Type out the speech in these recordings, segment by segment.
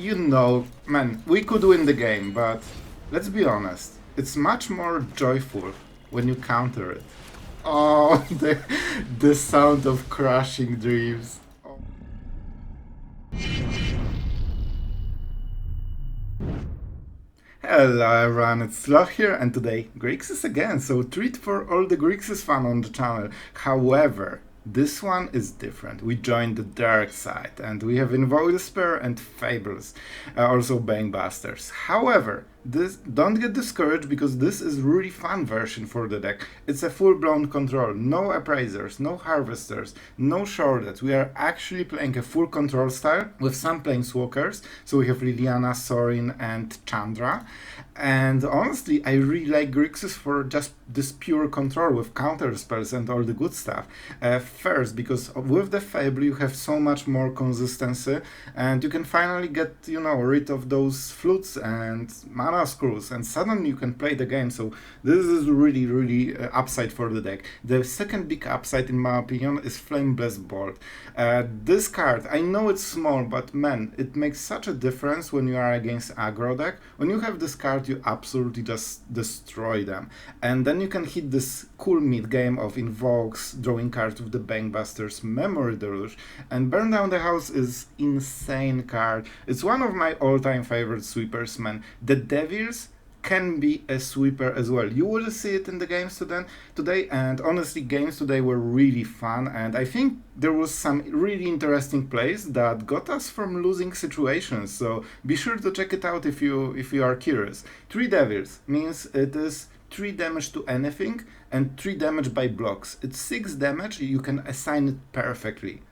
you know, man, we could win the game, but let's be honest, it's much more joyful when you counter it. Oh, the sound of crushing dreams. Oh. Hello everyone, it's Sloth here, and today Grixis again, so treat for all the Grixis fan on the channel. However, this one is different. We joined the dark side, and we have Invoke Despair and Fables, also Bankbusters. However, don't get discouraged, because this is really fun version for the deck. It's a full-blown control, no appraisers, no harvesters, no shorteds. We are actually playing a full control style with some planeswalkers. So we have Liliana, Sorin, and Chandra. And honestly, I really like Grixis for just this pure control with counterspells and all the good stuff. First, because with the Fable you have so much more consistency, and you can finally get, you know, rid of those flutes and mana screws, and suddenly you can play the game. So this is really upside for the deck. The second big upside, in my opinion, is Flameblessed Bolt. This card, I know it's small, but man, it makes such a difference when you are against aggro deck. When you have this card, you absolutely just destroy them, and then you can hit this cool mid game of Invokes, drawing cards with the Bankbusters, Memory Deluge, and Burn Down the House is insane card. It's one of my all-time favorite sweepers, man. The Devils can be a sweeper as well. You will see it in the games today, and honestly, games today were really fun, and I think there was some really interesting plays that got us from losing situations, so be sure to check it out if you are curious. 3 Devils means it is 3 damage to anything and 3 damage by blocks. It's 6 damage, you can assign it perfectly.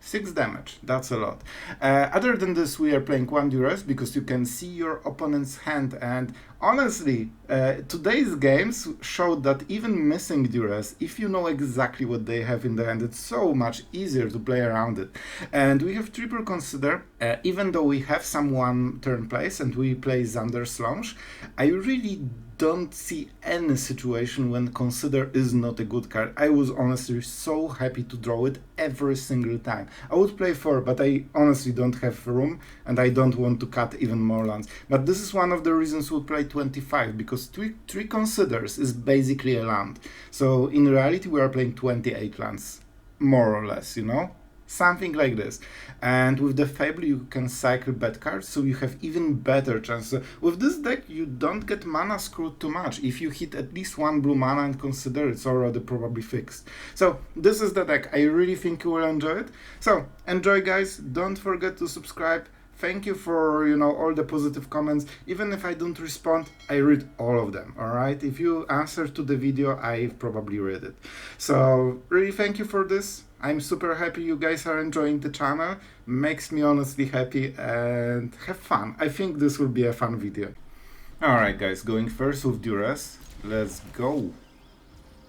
6 damage, that's a lot. Other than this, we are playing 1 duress because you can see your opponent's hand, and honestly, today's games showed that even missing duress, if you know exactly what they have in the hand, it's so much easier to play around it. And we have triple consider, even though we have some 1-turn plays and we play Xander's Launch, I really don't see any situation when consider is not a good card. I was honestly so happy to draw it every single time. I would play 4, but I honestly don't have room, and I don't want to cut even more lands. But this is one of the reasons we play 25, because 3 considers is basically a land. So in reality we are playing 28 lands, more or less, you know? Something like this. And with the Fable you can cycle bad cards, so you have even better chances. With this deck you don't get mana screwed too much. If you hit at least 1 blue mana and consider, it's already probably fixed. So this is the deck. I really think you will enjoy it. So enjoy, guys. Don't forget to subscribe. Thank you for, you know, all the positive comments. Even if I don't respond, I read all of them, alright? If you answer to the video, I probably read it. So really thank you for this. I'm super happy you guys are enjoying the channel. Makes me honestly happy, and have fun. I think this will be a fun video. Alright guys, going first with duress. Let's go.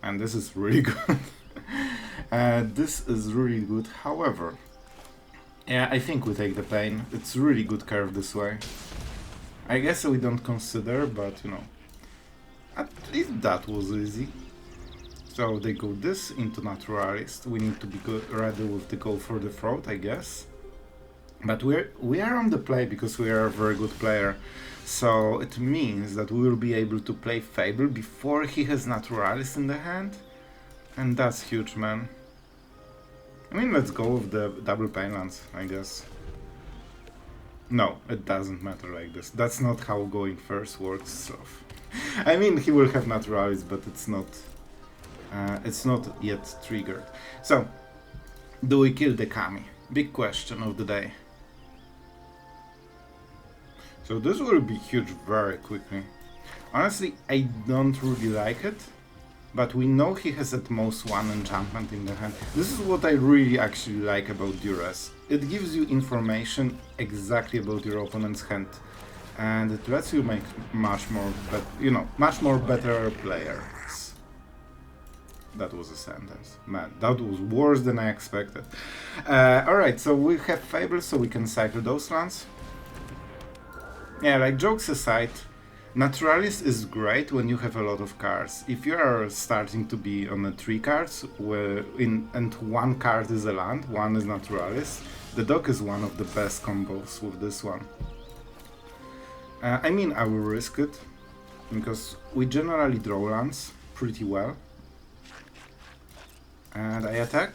And this is really good. This is really good. However, yeah, I think we take the pain. It's really good curve this way. I guess we don't consider, but you know, at least that was easy. So they go this into Naturalist. We need to be ready with the go for the throat, I guess. But we are on the play because we are a very good player. So it means that we will be able to play Fable before he has Naturalist in the hand. And that's huge, man. I mean, let's go with the double pain lands, I guess. No, it doesn't matter like this. That's not how going first works, Sloth. I mean, he will have Naturalist, but it's not yet triggered. So, do we kill the Kami? Big question of the day. So this will be huge very quickly. Honestly, I don't really like it. But we know he has at most 1 enchantment in the hand. This is what I really actually like about duress. It gives you information exactly about your opponent's hand, and it lets you make much more better players. That was a sentence. Man, that was worse than I expected. Alright, so we have Fables, so we can cycle those lands. Yeah, like, jokes aside, Naturalist is great when you have a lot of cards. If you are starting to be on the 3 cards, and 1 card is a land, 1 is Naturalist, the dock is one of the best combos with this one. I mean, I will risk it, because we generally draw lands pretty well. And I attack.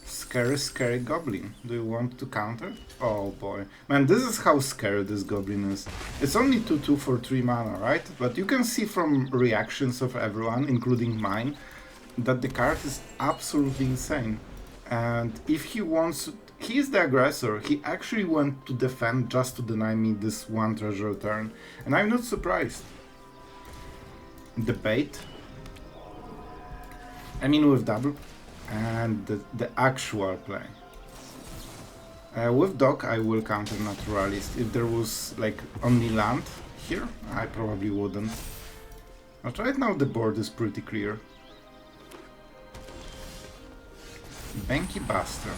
Scary, scary goblin. Do you want to counter? Oh boy. Man, this is how scary this goblin is. It's only 2/2 for 3 mana, right? But you can see from reactions of everyone, including mine, that the card is absolutely insane. And if he wants... He is the aggressor. He actually went to defend just to deny me this 1 treasure turn. And I'm not surprised. Debate. I mean, with double. And the actual play. With Dock, I will counter Naturalist. If there was like only land here, I probably wouldn't. But right now the board is pretty clear. Bankbuster.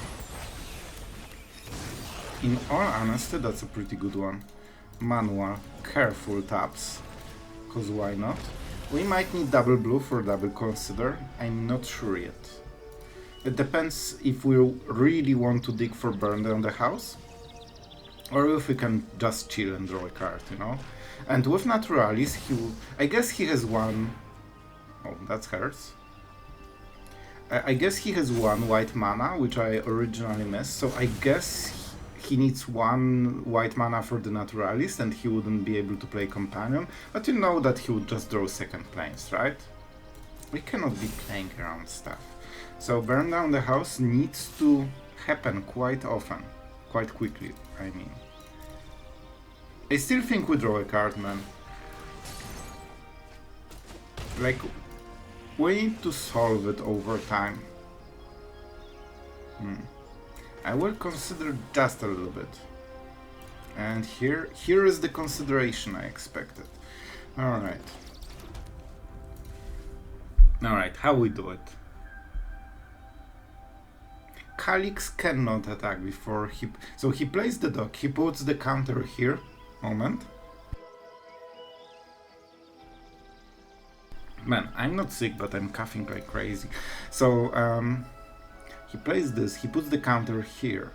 In all honesty, that's a pretty good one. Manual, careful taps. Cause why not? We might need double blue for double consider. I'm not sure yet. It depends if we really want to dig for burn down the house, or if we can just chill and draw a card, you know? And with Naturalis, I guess he has one... Oh, that hurts. I guess he has 1 white mana, which I originally missed, so I guess he needs 1 white mana for the Naturalist, and he wouldn't be able to play Companion, but you know that he would just draw second planes, right? We cannot be playing around stuff. So burn down the house needs to happen quite often, quite quickly, I mean. I still think we draw a card, man. Like, we need to solve it over time. I will consider just a little bit. And here is the consideration I expected. Alright. Alright, how we do it? Calix cannot attack before he... So he plays the Dock, he puts the counter here. Moment. Man, I'm not sick, but I'm coughing like crazy. So, he plays this, he puts the counter here.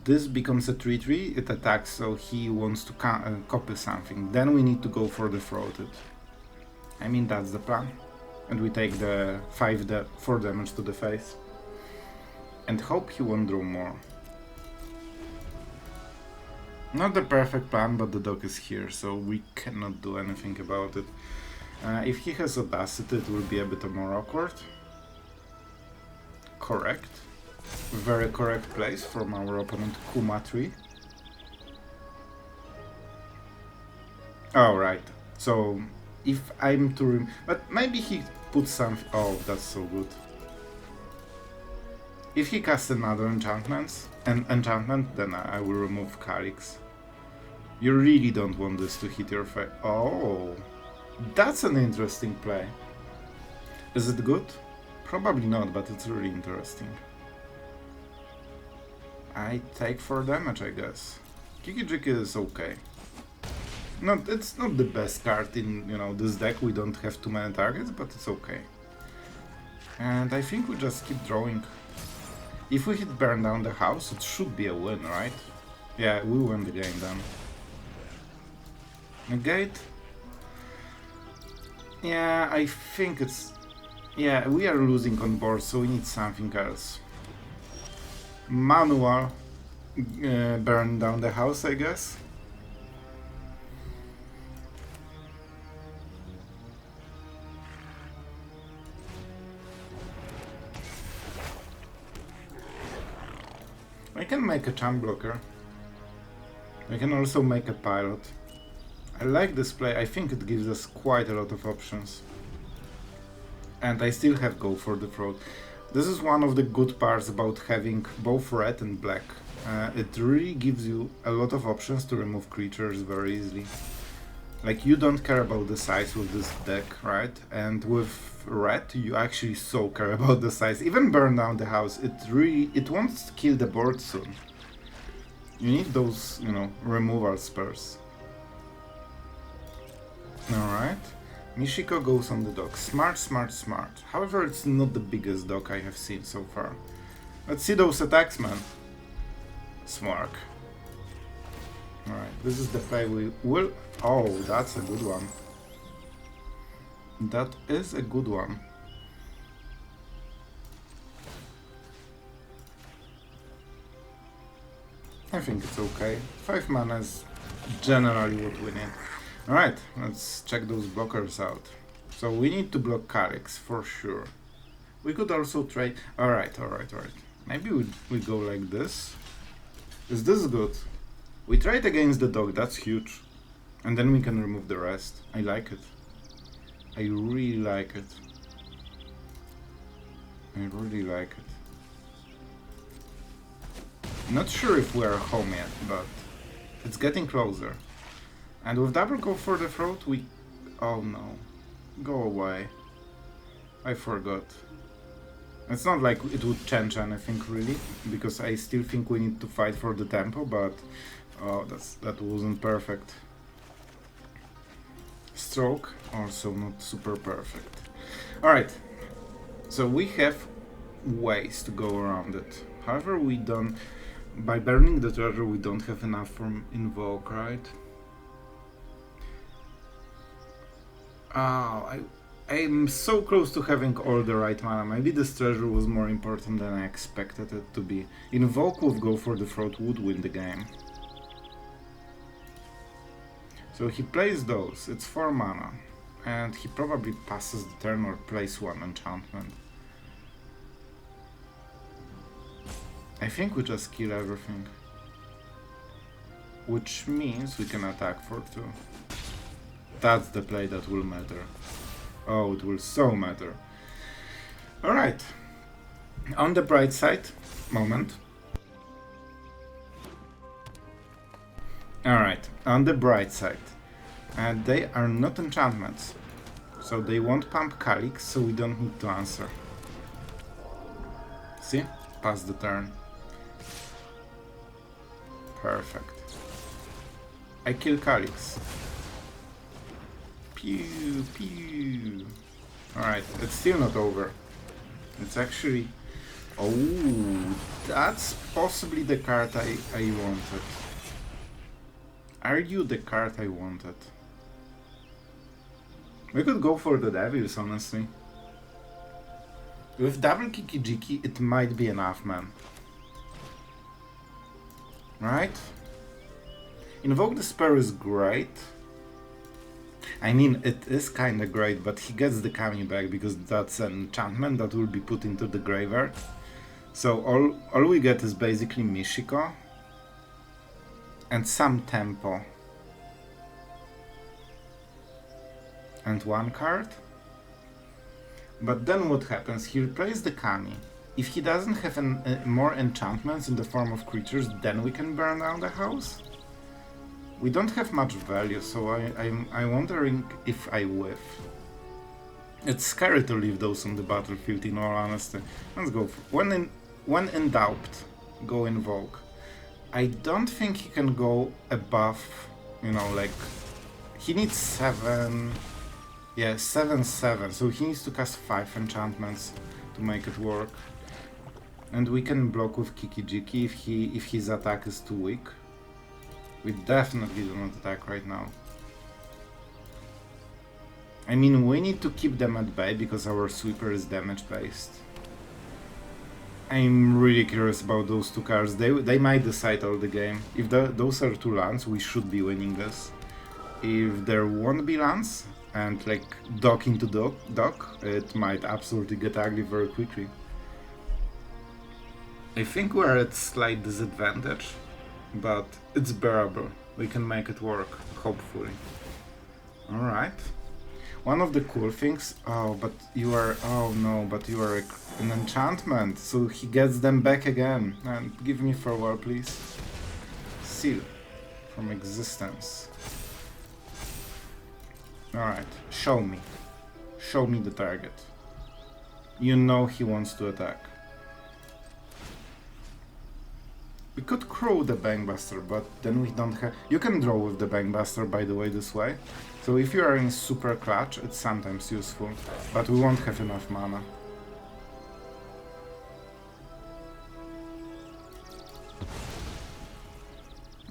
This becomes a 3/3, it attacks, so he wants to copy something. Then we need to go for the Throated. I mean, that's the plan. And we take the 4 damage to the face. And hope he won't draw more. Not the perfect plan, but the Dock is here, so we cannot do anything about it. If he has Audacity, it will be a bit more awkward. Correct. Very correct place from our opponent Kuma3. Alright, so if I'm to... But maybe he puts some... Oh, that's so good. If he casts another enchantment, then I will remove Calix. You really don't want this to hit your face. Oh, that's an interesting play. Is it good? Probably not, but it's really interesting. I take 4 damage, I guess. Kiki-Jiki is okay. It's not the best card in, you know, this deck. We don't have too many targets, but it's okay. And I think we just keep drawing. If we hit burn down the house, it should be a win, right? Yeah, we win the game then. Negate? Yeah, I think it's... Yeah, we are losing on board, so we need something else. Manual burn down the house, I guess. I can make a champ blocker. I can also make a pilot. I like this play, I think it gives us quite a lot of options. And I still have go for the throat. This is one of the good parts about having both red and black. It really gives you a lot of options to remove creatures very easily. Like, you don't care about the size with this deck, right? And with red, you actually so care about the size. Even burn down the house, it wants to kill the board soon. You need those, you know, removal spells. Alright. Mishiko goes on the Dock. Smart, smart, smart. However, it's not the biggest Dock I have seen so far. Let's see those attacks, man. Smark. Alright, this is the play we will... Oh, that's a good one. That is a good one. I think it's okay. 5 mana is generally what we need. Alright, let's check those blockers out. So we need to block Calyx for sure. We could also trade... Alright. Maybe we go like this. Is this good? We trade against the dog, that's huge. And then we can remove the rest. I like it. I really like it. I really like it. Not sure if we are home yet, but it's getting closer. And with double go for the throat, we... Oh no. Go away. I forgot. It's not like it would change anything really, because I still think we need to fight for the tempo, but... Oh, that wasn't perfect. Stroke, also not super perfect. Alright, so we have ways to go around it. However, we don't... By burning the treasure, we don't have enough from Invoke, right? Oh, I'm so close to having all the right mana. Maybe this treasure was more important than I expected it to be. Invoke with Go for the Throat would win the game. So he plays those, it's 4 mana. And he probably passes the turn or plays 1 enchantment. I think we just kill everything. Which means we can attack for 2. That's the play that will matter. Oh, it will so matter. Alright. On the bright side, moment. Alright, on the bright side. They are not enchantments. So they won't pump Calyx, so we don't need to answer. See? Pass the turn. Perfect. I kill Calyx. Pew, pew. Alright, it's still not over. It's actually... Oh, that's possibly the card I wanted. Are you the card I wanted? We could go for the Devils, honestly. With double Kiki-Jiki, it might be enough, man. Right? Invoke Despair is great. I mean, it is kinda great, but he gets the Kami back because that's an enchantment that will be put into the graveyard. So all we get is basically Michiko and some tempo. And 1 card. But then what happens? He replaces the Kami. If he doesn't have more enchantments in the form of creatures, then we can burn down the house. We don't have much value, so I'm wondering if I whiff. It's scary to leave those on the battlefield, in all honesty. Let's go. When in doubt, go Invoke. I don't think he can go above, you know, like... He needs 7... Yeah, 7/7, so he needs to cast 5 enchantments to make it work. And we can block with Kiki-Jiki if his attack is too weak. We definitely do not attack right now. I mean, we need to keep them at bay because our sweeper is damage based. I'm really curious about those 2 cards. They might decide all the game. If those are 2 lands, we should be winning this. If there won't be lands, and like dock into dock, it might absolutely get ugly very quickly. I think we're at slight disadvantage, but it's bearable. We can make it work, hopefully. Alright. One of the cool things... Oh, but you are... Oh no, but you are an enchantment, so he gets them back again. And give me farewell, please. Seal from existence. Alright, show me. Show me the target. You know he wants to attack. We could crow the Bankbuster, but then we don't have... You can draw with the Bankbuster, by the way, this way. So if you are in super clutch, it's sometimes useful. But we won't have enough mana.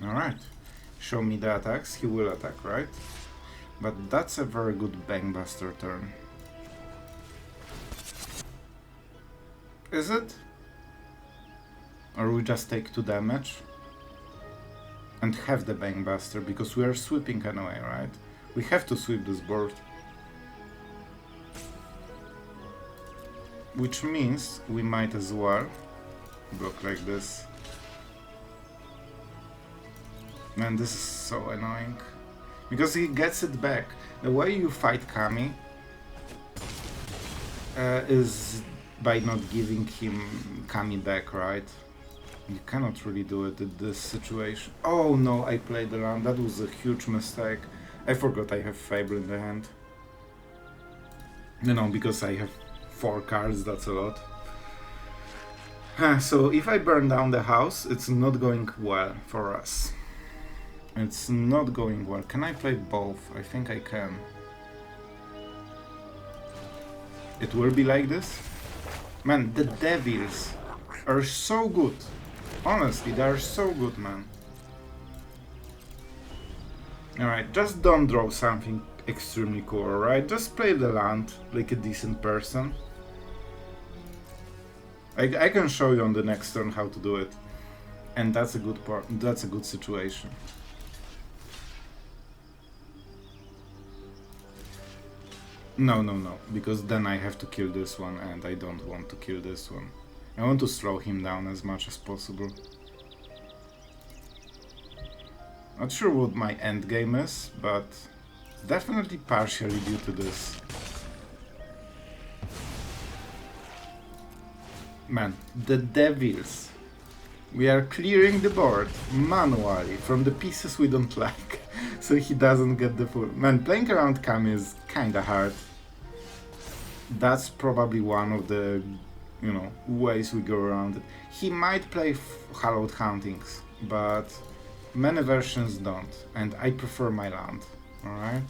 Alright. show me the attacks, he will attack, right? But that's a very good Bankbuster turn. Is it? Or we just take 2 damage? And have the Bankbuster, because we are sweeping anyway, right? We have to sweep this board. Which means we might as well block like this. Man, this is so annoying. Because he gets it back. The way you fight Kami is by not giving him Kami back, right? You cannot really do it in this situation. Oh no, I played around. That was a huge mistake. I forgot I have Fable in the hand. You know, because I have 4 cards, that's a lot. So if I burn down the house, it's not going well for us. It's not going well. Can I play both? I think I can. It will be like this? Man, the devils are so good. Honestly, they are so good, man. Alright, just don't draw something extremely cool, alright? Just play the land like a decent person. I can show you on the next turn how to do it. And that's a good part. That's a good situation. No, because then I have to kill this one and I don't want to kill this one. I want to slow him down as much as possible. Not sure what my end game is, but definitely partially due to this. Man, the devils. We are clearing the board manually from the pieces we don't like, so he doesn't get the full. Man, playing around Kami is kinda hard. That's probably one of the, you know, ways we go around it. He might play Hallowed Hauntings, but many versions don't, and I prefer my land, alright?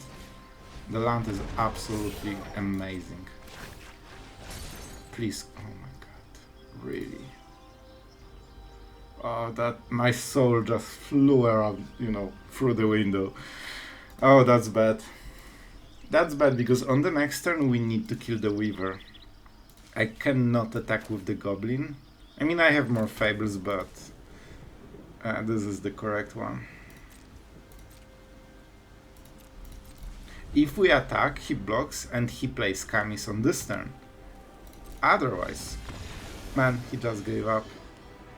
The land is absolutely amazing. Please, oh my god, really? Oh, that, my soul just flew around, you know, through the window. Oh, that's bad. That's bad, because on the next turn we need to kill the Weaver. I cannot attack with the Goblin. I mean, I have more Fables, but this is the correct one. If we attack, he blocks and he plays Kamis on this turn. Otherwise, man, he just gave up.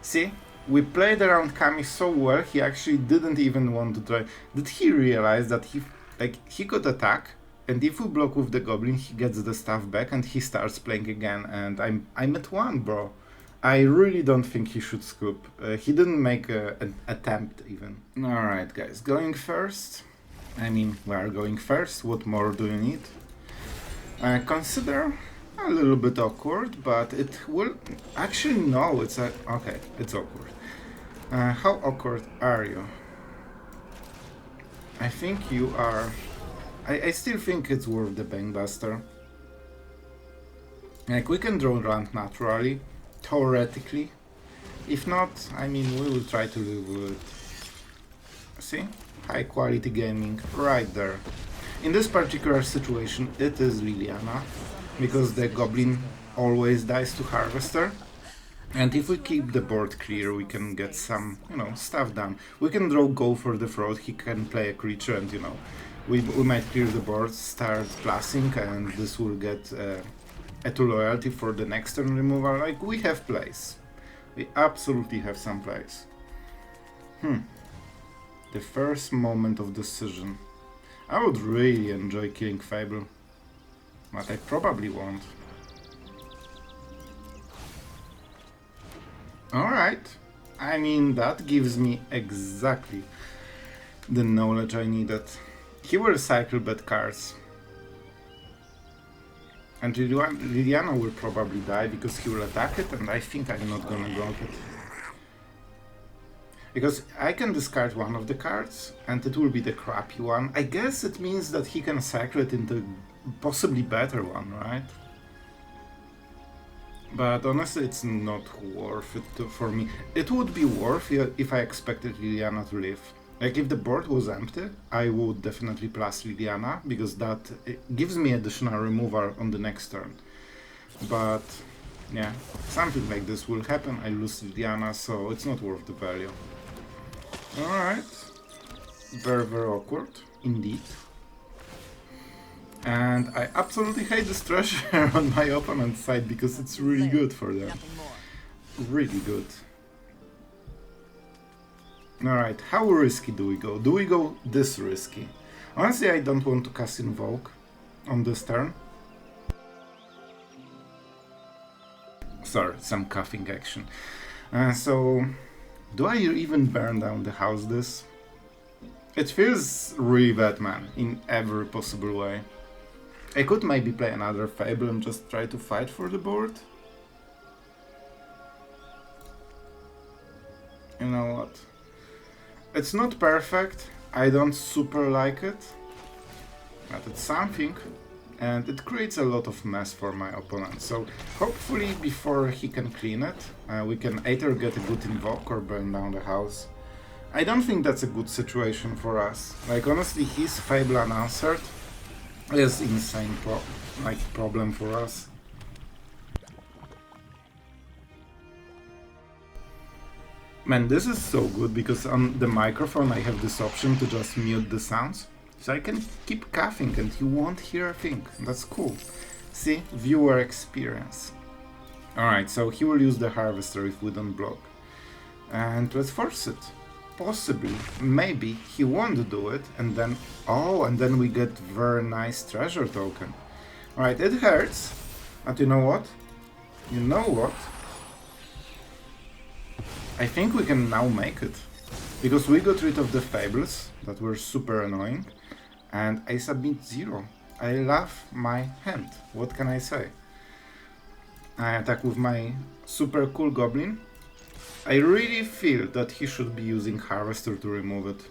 See? We played around Kami so well, he actually didn't even want to try. Did he realize that he could attack, and if we block with the Goblin, he gets the stuff back and he starts playing again, and I'm at 1, bro. I really don't think he should scoop. He didn't make an attempt even. Alright guys, going first. I mean, we are going first, what more do you need? Consider a little bit awkward, but it will... Actually, no, it's okay, it's awkward. How awkward are you? I think you are... I still think it's worth the Bankbuster. Like, we can draw land naturally, theoretically. If not, I mean, we will try to live with it. See? High quality gaming, right there. In this particular situation, it is Liliana, because the Goblin always dies to Harvester. And if we keep the board clear, we can get some, you know, stuff done. We can go for the Throat, he can play a creature, and, you know, we might clear the board, start plussing, and this will get a 2 loyalty for the next turn removal. Like, we have plays. We absolutely have some plays. The first moment of decision. I would really enjoy killing Fable, but I probably won't. Alright, I mean, that gives me exactly the knowledge I needed. He will cycle bad cards. And Liliana will probably die because he will attack it, and I think I'm not gonna block it. Because I can discard one of the cards, and it will be the crappy one. I guess it means that he can cycle it into possibly better one, right? But honestly, it's not worth it for me. It would be worth it if I expected Liliana to live. Like if the board was empty, I would definitely plus Liliana, because that gives me additional removal on the next turn. But yeah, something like this will happen, I lose Liliana, so it's not worth the value. Alright, very awkward, indeed. And I absolutely hate this treasure on my opponent's side, because it's really good for them. Really good. Alright, how risky do we go? Do we go this risky? Honestly, I don't want to cast Invoke on this turn. Sorry, some coughing action. So, do I even burn down the house this? It feels really bad, man, in every possible way. I could maybe play another Fable and just try to fight for the board. You know what? It's not perfect, I don't super like it, but it's something, and it creates a lot of mess for my opponent, so hopefully before he can clean it, we can either get a good invoke or burn down the house. I don't think that's a good situation for us. Like honestly, his Fable unanswered is insane problem for us. Man, this is so good, because on the microphone I have this option to just mute the sounds. So I can keep coughing and you won't hear a thing. That's cool. See? Viewer experience. Alright, so he will use the Harvester if we don't block. And let's force it. Possibly. Maybe he won't do it, and then... Oh, and then we get very nice treasure token. Alright, it hurts. But you know what? You know what? I think we can now make it, because we got rid of the Fables that were super annoying, and I submit 0. I love my hand, what can I say? I attack with my super cool Goblin. I really feel that he should be using Harvester to remove it.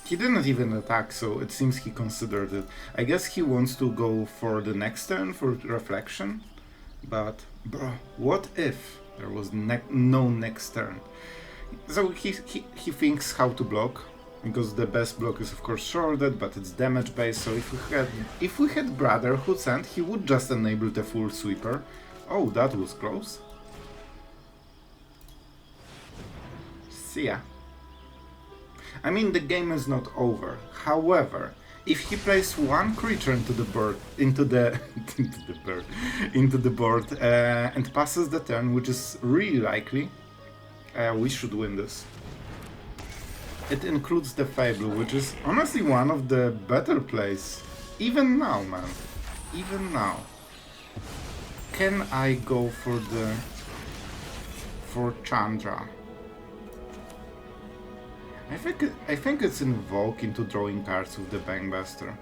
He didn't even attack, so it seems he considered it. I guess he wants to go for the next turn for Reflection, but bro, what if there was no next turn? So he thinks how to block, because the best block is of course shorted, but it's damage based, so if we had Brotherhood's End, he would just enable the full sweeper. Oh, that was close. See ya. I mean, the game is not over. However, if he plays one creature into the board, and passes the turn, which is really likely, we should win this. It includes the Fable, which is honestly one of the better plays. Even now, man. Even now. Can I go for Chandra? I think it's Invoke into drawing cards with the Bankbuster.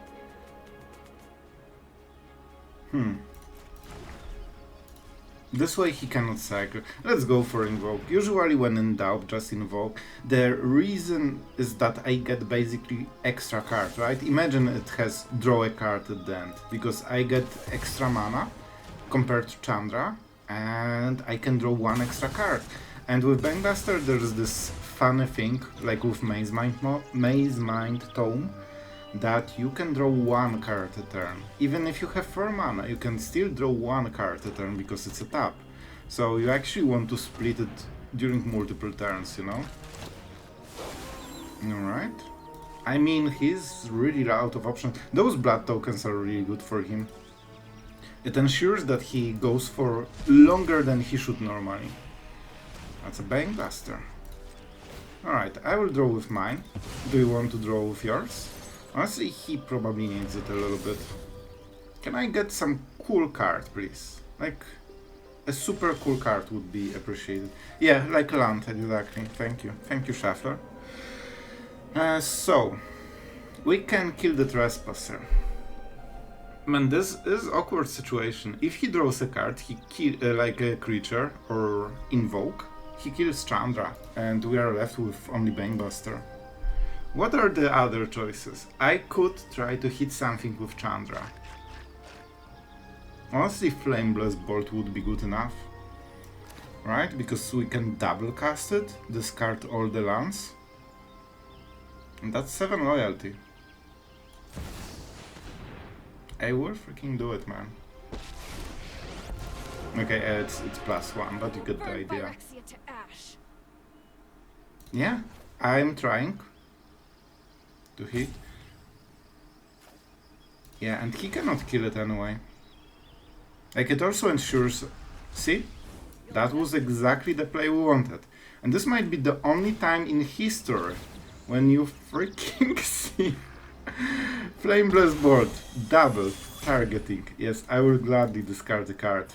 This way he cannot cycle. Let's go for Invoke. Usually when in doubt, just Invoke. The reason is that I get basically extra card, right? Imagine it has draw a card at the end, because I get extra mana compared to Chandra, and I can draw one extra card. And with Bankbuster there's this funny thing, like with Maze Mind Tome, that you can draw one card a turn. Even if you have 4 mana, you can still draw one card a turn because it's a tap. So you actually want to split it during multiple turns, you know? Alright. I mean, he's really out of options. Those blood tokens are really good for him. It ensures that he goes for longer than he should normally. That's a Bankbuster. Alright, I will draw with mine. Do you want to draw with yours? Honestly, he probably needs it a little bit. Can I get some cool card, please? Like, a super cool card would be appreciated. Yeah, like land, exactly. Thank you. Thank you, Schaffler. So, we can kill the Trespasser. Man, this is an awkward situation. If he draws a card, he kill like a creature or Invoke, he kills Chandra, and we are left with only Bankbuster. What are the other choices? I could try to hit something with Chandra. Honestly, Flameless Bolt would be good enough. Right? Because we can double cast it, discard all the lands. And that's 7 loyalty. I will freaking do it, man. Okay, it's +1, but you get the idea. Yeah, I'm trying to hit. Yeah, and he cannot kill it anyway. Like, it also ensures... See? That was exactly the play we wanted. And this might be the only time in history when you freaking see Flameless board, double targeting. Yes, I will gladly discard the card.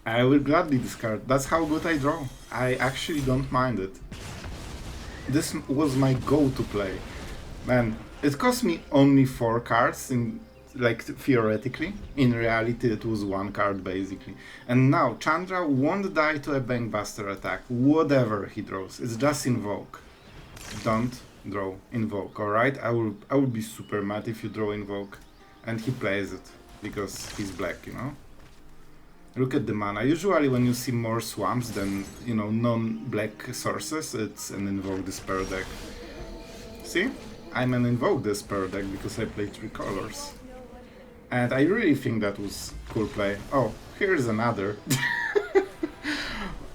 I will gladly discard. That's how good I draw. I actually don't mind it. This was my go-to play. Man, it cost me only 4 cards in, like, theoretically. In reality it was 1 card basically. And now Chandra won't die to a Bankbuster attack, whatever he draws. It's just Invoke. Don't draw Invoke, alright? I will be super mad if you draw Invoke. And he plays it, because he's black, you know? Look at the mana. Usually when you see more swamps than, you know, non-black sources, it's an Invoke Despair deck. See? I'm an Invoke Despair deck because I play 3 colors. And I really think that was cool play. Oh, here's another.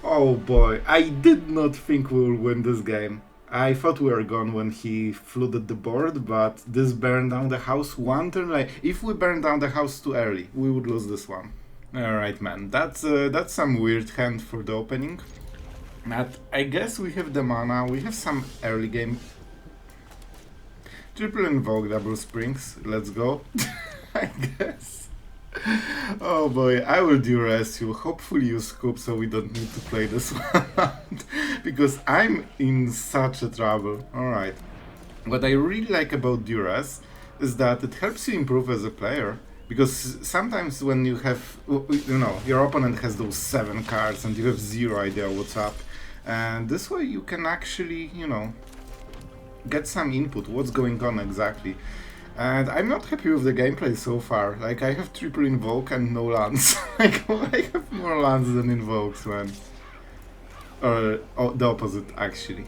Oh boy, I did not think we would win this game. I thought we were gone when he flooded the board, but this burned down the house 1 turn. Like, if we burn down the house too early, we would lose this one. Alright, man, that's some weird hand for the opening. But I guess we have the mana, we have some early game. Triple Invoke, double Springs, let's go. I guess. Oh boy, I will duress you. Hopefully you scoop so we don't need to play this one out. Because I'm in such a trouble. Alright. What I really like about duress is that it helps you improve as a player. Because sometimes when you have, you know, your opponent has those 7 cards and you have 0 idea what's up. And this way you can actually, you know, get some input, what's going on exactly. And I'm not happy with the gameplay so far. Like, I have triple Invoke and no lands. Like, I have more lands than Invokes, man. Or the opposite, actually.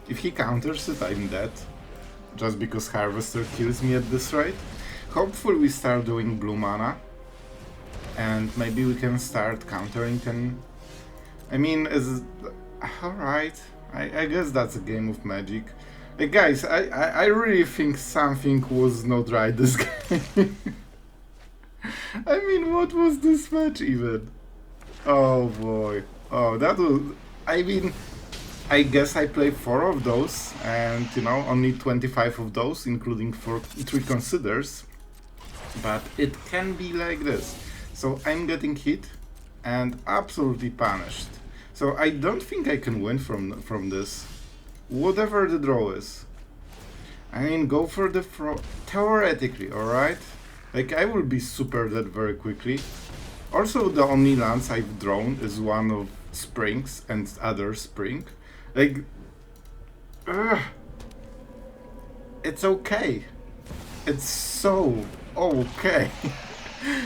If he counters it, I'm dead. Just because Harvester kills me at this rate. Hopefully we start doing blue mana. And maybe we can start countering and... I mean, alright. I guess that's a game of Magic. Like, guys, I really think something was not right this game. I mean, what was this match even? Oh boy. Oh, that was... I mean, I guess I played 4 of those, and, you know, only 25 of those, including 3 considers. But it can be like this. So I'm getting hit and absolutely punished. So I don't think I can win from this. Whatever the draw is. I mean, go for the theoretically, alright? Like, I will be super dead very quickly. Also, the only lands I've drawn is one of Springs and other Spring. Like, it's okay. It's so okay.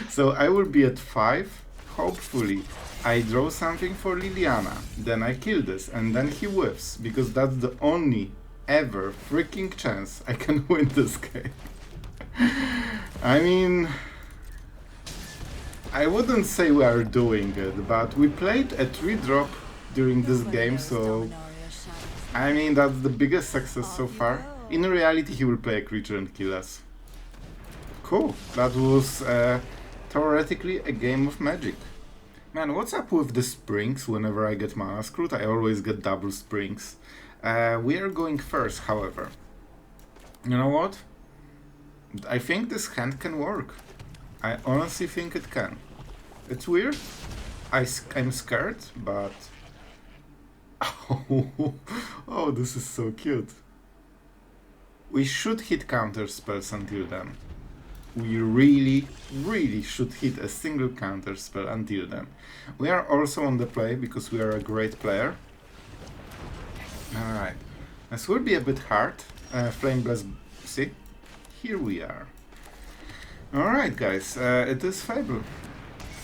So I will be at 5. Hopefully I draw something for Liliana, then I kill this, and then he whiffs, because that's the only ever freaking chance I can win this game. I mean, I wouldn't say we are doing it, but we played a 3-drop during this game, so I mean, that's the biggest success so far. In reality, he will play a creature and kill us. Cool, that was theoretically a game of Magic. Man, what's up with the Springs? Whenever I get mana screwed, I always get double Springs. We are going first, however. You know what? I think this hand can work. I honestly think it can. It's weird. I'm scared, but... Oh, this is so cute. We should hit Counterspells until then. We really should hit a single Counterspell until then. We are also on the play because we are a great player. Alright. This will be a bit hard. Flame Blast... See? Here we are. Alright, guys. It is Fable.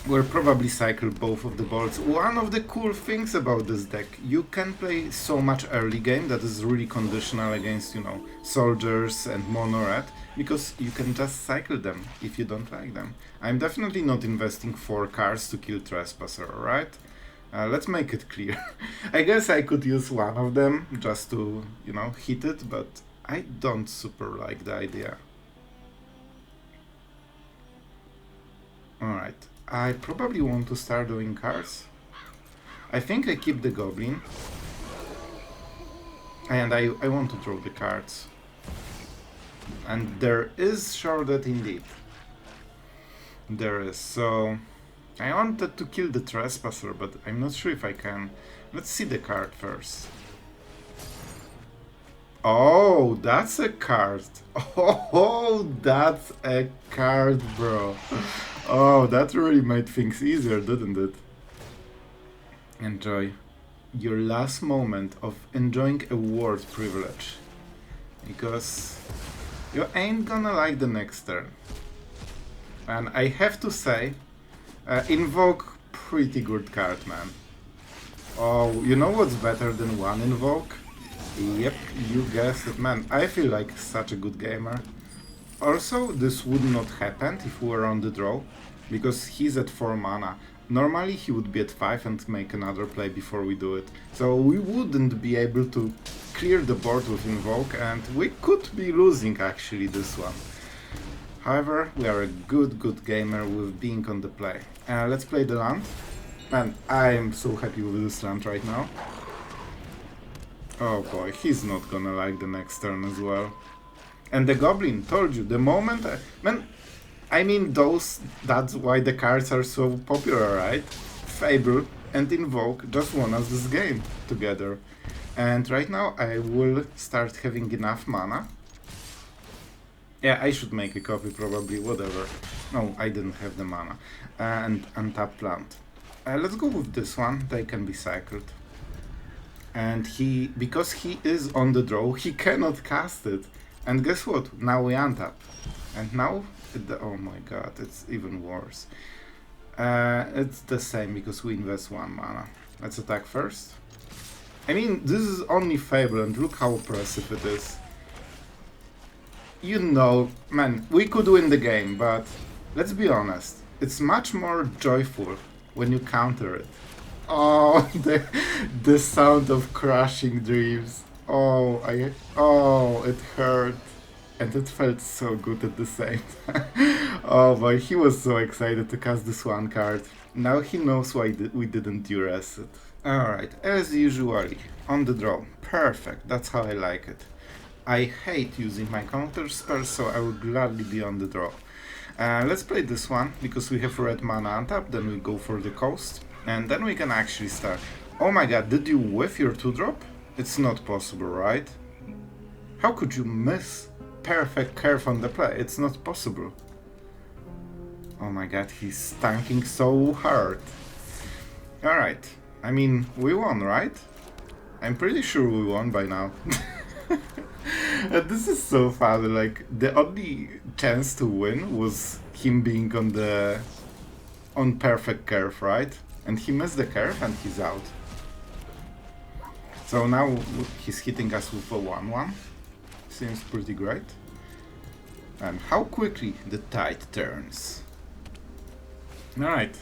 we'll probably cycle both of the bolts. One of the cool things about this deck, you can play so much early game that is really conditional against, you know, soldiers and mono red, because you can just cycle them if you don't like them. I'm definitely not investing 4 cards to kill Trespasser, alright? Let's make it clear. I guess I could use one of them just to, you know, hit it, but I don't super like the idea. Alright, I probably want to start doing cards. I think I keep the Goblin. And I want to draw the cards. And there is shorted indeed. There is, so... I wanted to kill the Trespasser, but I'm not sure if I can. Let's see the card first. Oh, that's a card. Oh, that's a card, bro. Oh, that really made things easier, didn't it? Enjoy your last moment of enjoying a word privilege. Because you ain't gonna like the next turn. And I have to say, Invoke, pretty good card, man. Oh, you know what's better than one Invoke? Yep, you guessed it, man. I feel like such a good gamer. Also, this would not happen if we were on the draw, because he's at 4 mana. Normally he would be at 5 and make another play before we do it. So we wouldn't be able to clear the board with Invoke, and we could be losing actually this one. However, we are a good gamer with being on the play. Let's play the land. Man, I'm so happy with this land right now. Oh boy, he's not gonna like the next turn as well. And the Goblin, told you, the moment... man, I mean, that's why the cards are so popular, right? Fable and Invoke just won us this game together. And right now I will start having enough mana. Yeah, I should make a copy probably, whatever. No, I didn't have the mana. And untap plant. Let's go with this one, they can be cycled. And because he is on the draw, he cannot cast it. And guess what? Now we untap. And now, oh my god, it's even worse. It's the same because we invest 1 mana. Let's attack first. I mean, this is only Fable and look how oppressive it is. You know, man, we could win the game, but let's be honest. It's much more joyful when you counter it. Oh, the sound of crushing dreams. Oh, it hurt. And it felt so good at the same time. Oh boy, he was so excited to cast this one card. Now he knows why we didn't duress it. Alright, as usually, on the draw. Perfect, that's how I like it. I hate using my counterspells, so I would gladly be on the draw. Let's play this one, because we have red mana untapped, then we go for the coast. And then we can actually start. Oh my god, did you whiff your 2-drop? It's not possible, right? How could you miss perfect curve on the play? It's not possible. Oh my god, he's tanking so hard. Alright, I mean, we won, right? I'm pretty sure we won by now. This is so funny, like, the only chance to win was him being on perfect curve, right? And he missed the curve and he's out. So now he's hitting us with a 1-1. Seems pretty great. And how quickly the tide turns. Alright,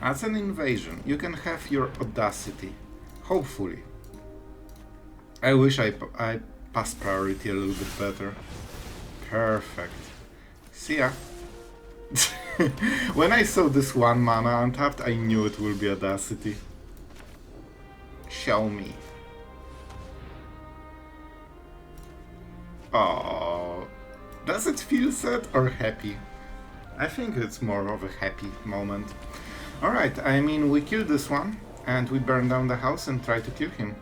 as an invasion, you can have your audacity. Hopefully. I wish I passed priority a little bit better. Perfect. See ya. When I saw this 1 mana untapped, I knew it will be audacity. Show me. Oh, does it feel sad or happy? I think it's more of a happy moment. Alright, I mean, we kill this one, and we burn down the house and try to kill him.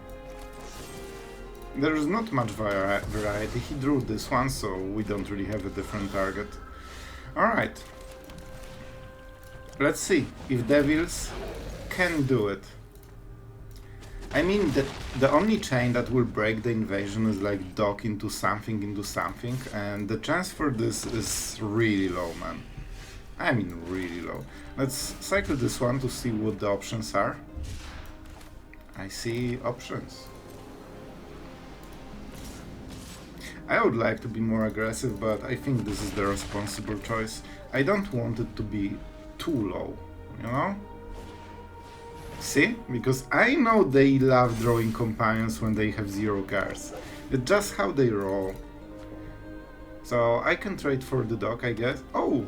There's not much variety. He drew this one, so we don't really have a different target. Alright. Let's see if Devils can do it. I mean, the only chain that will break the invasion is like dock into something, and the chance for this is really low, man. I mean really low. Let's cycle this one to see what the options are. I see options. I would like to be more aggressive, but I think this is the responsible choice. I don't want it to be too low, you know? See? Because I know they love drawing companions when they have 0 cards. It's just how they roll. So I can trade for the dog, I guess. Oh!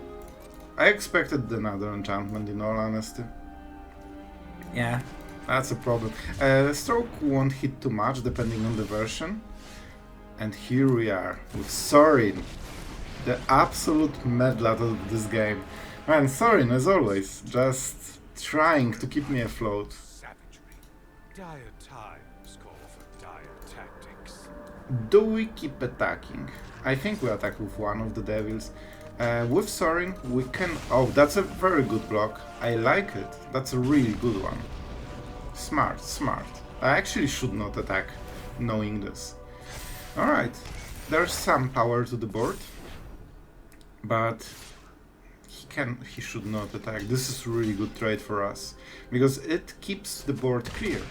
I expected another enchantment, in all honesty. Yeah, that's a problem. Stroke won't hit too much, depending on the version. And here we are, with Sorin. The absolute medlot of this game. Man, Sorin, as always, just trying to keep me afloat. Savagery. Dire times call for dire tactics. Do we keep attacking? I think we attack with one of the devils. With Sorin, we can... Oh, that's a very good block. I like it. That's a really good one. Smart, smart. I actually should not attack, knowing this. Alright, there's some power to the board, but he should not attack. This is really good trade for us, because it keeps the board clear.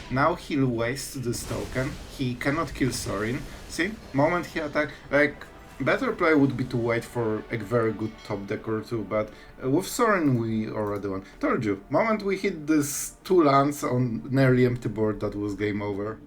Now he'll waste this token, he cannot kill Sorin. See, moment he attack, like, better play would be to wait for a very good top deck or two, but with Sorin we already won. Told you, moment we hit this 2 lands on nearly empty board, that was game over.